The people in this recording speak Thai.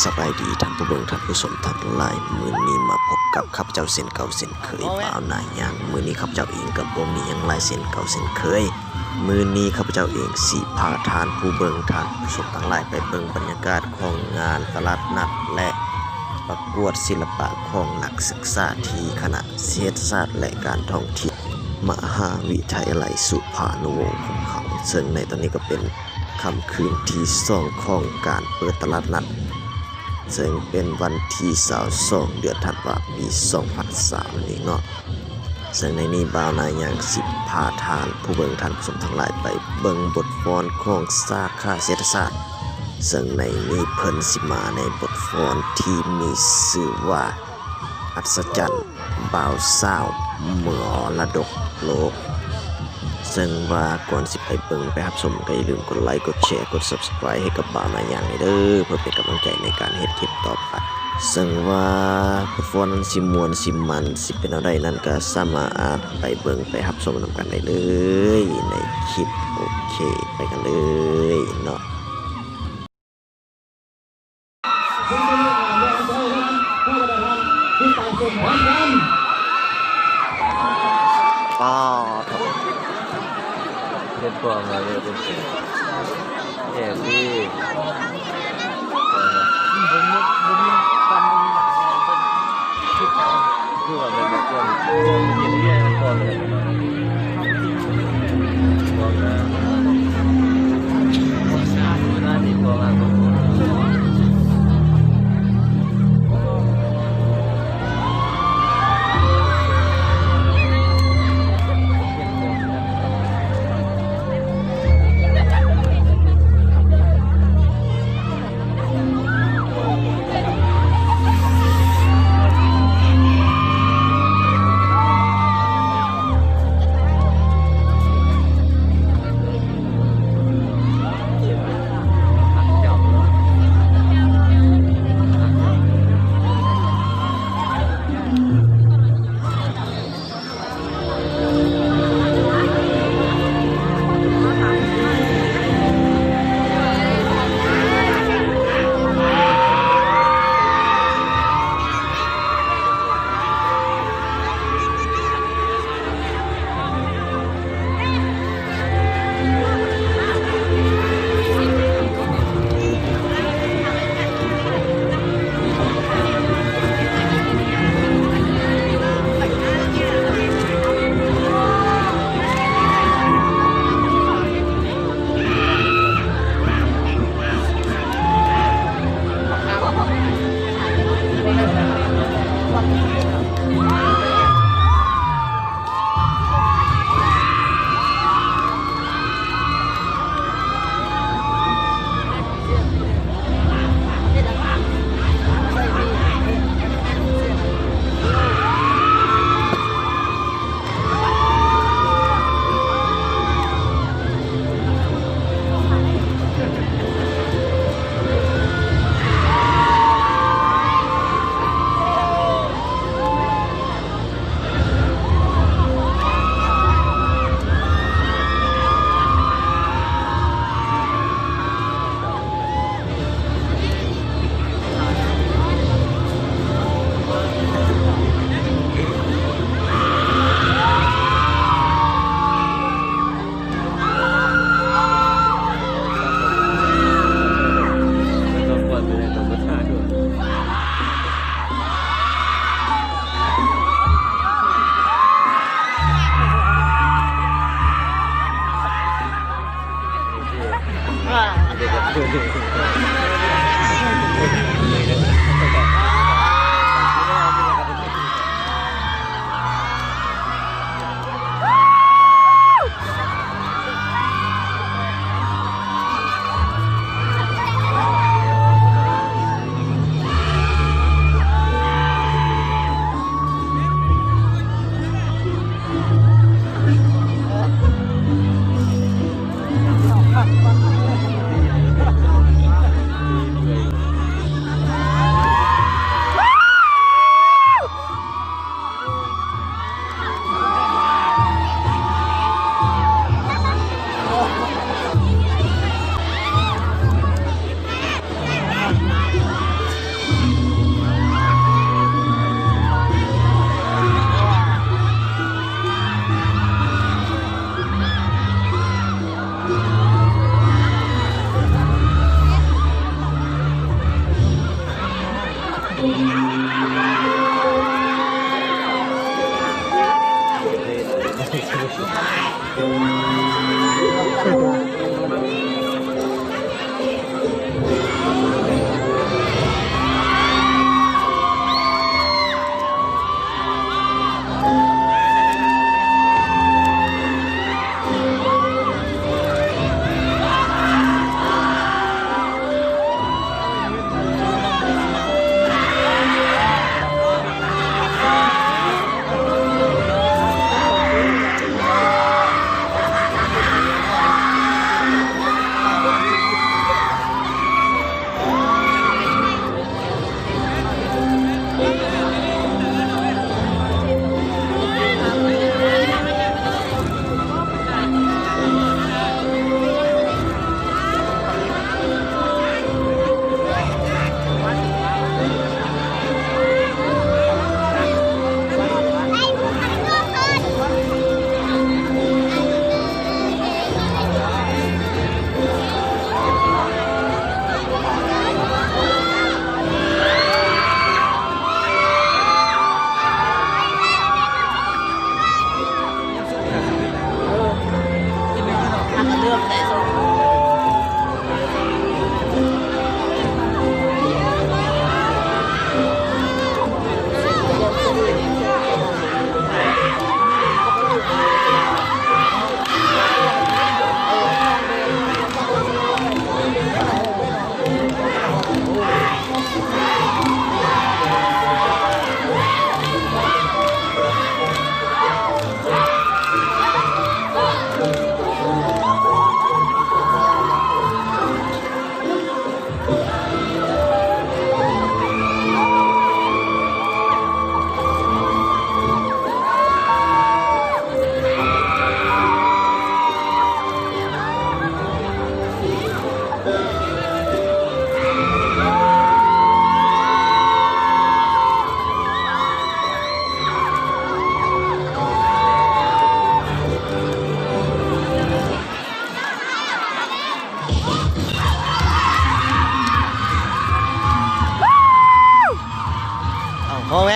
สบายดีท่านผู้เบิ่งท่านผู้ชมทั้งหลายมื้อนี้มาพบกับข้าพเจ้าเส้นเก่าเส้นเคยบ่าวนายย่างมื้อนี้ข้าพเจ้าเองก็บ่มีหยังหลายเส้นเก่าเส้นเคยมื้อนี้ข้าพเจ้าเองสิพาท่านผู้เบิ่งท่านผู้ชมทั้งหลายไปเบิ่งบรรยากาศของงานตลาดนัดและประกวดศิลปะของนักศึกษาที่คณะเศรษฐศาสตร์และการท่องเที่ยวมหาวิทยาลัยสุภานุวงศ์ของเขาซึ่งในตอนนี้ก็เป็นค่ำคืนที่2ของการเปิดตลาดนัดซึ่งเป็นวันที่22เดือนธันวาคมปี2003นี่เนาะซึ่งในนี้บ่าวนายอย่าง10พาทานผู้เบิ่งท่านผู้ชมทั้งหลายไปเบิ่งบทฟ้อนของสาขาเศรษฐศาสตร์ซึ่งในนี้เพิ่นสิมาในบทฟ้อนที่มีชื่อว่าอัศจรรย์บ่าวสาวมรดกโลกซึ่งว่าก่อนสิไปเบิ่งไปรับชมก็อย่าลืมกดไลค์กดแชร์กด Subscribe ให้กับบ่าวนายอย่างเด้อเพื่อเป็นกำลังใจในการเฮ็ดคลิปต่อไปซึ่งว่าบทฟ้อนนั้นสิม่วนสิมันสิเป็นอะไรนั้นก็สามารถไปเบิ่งไปรับชมนำกันได้เลยในคลิปโอเคไปกันเลยเนาะป้าเล่นตัวมาเลยเป็นแย่พี่คือว่าเป็นแบบว่ายินดีให้ก่อนเลยก่อนนะน่าดีกว่าก่อน มองไหม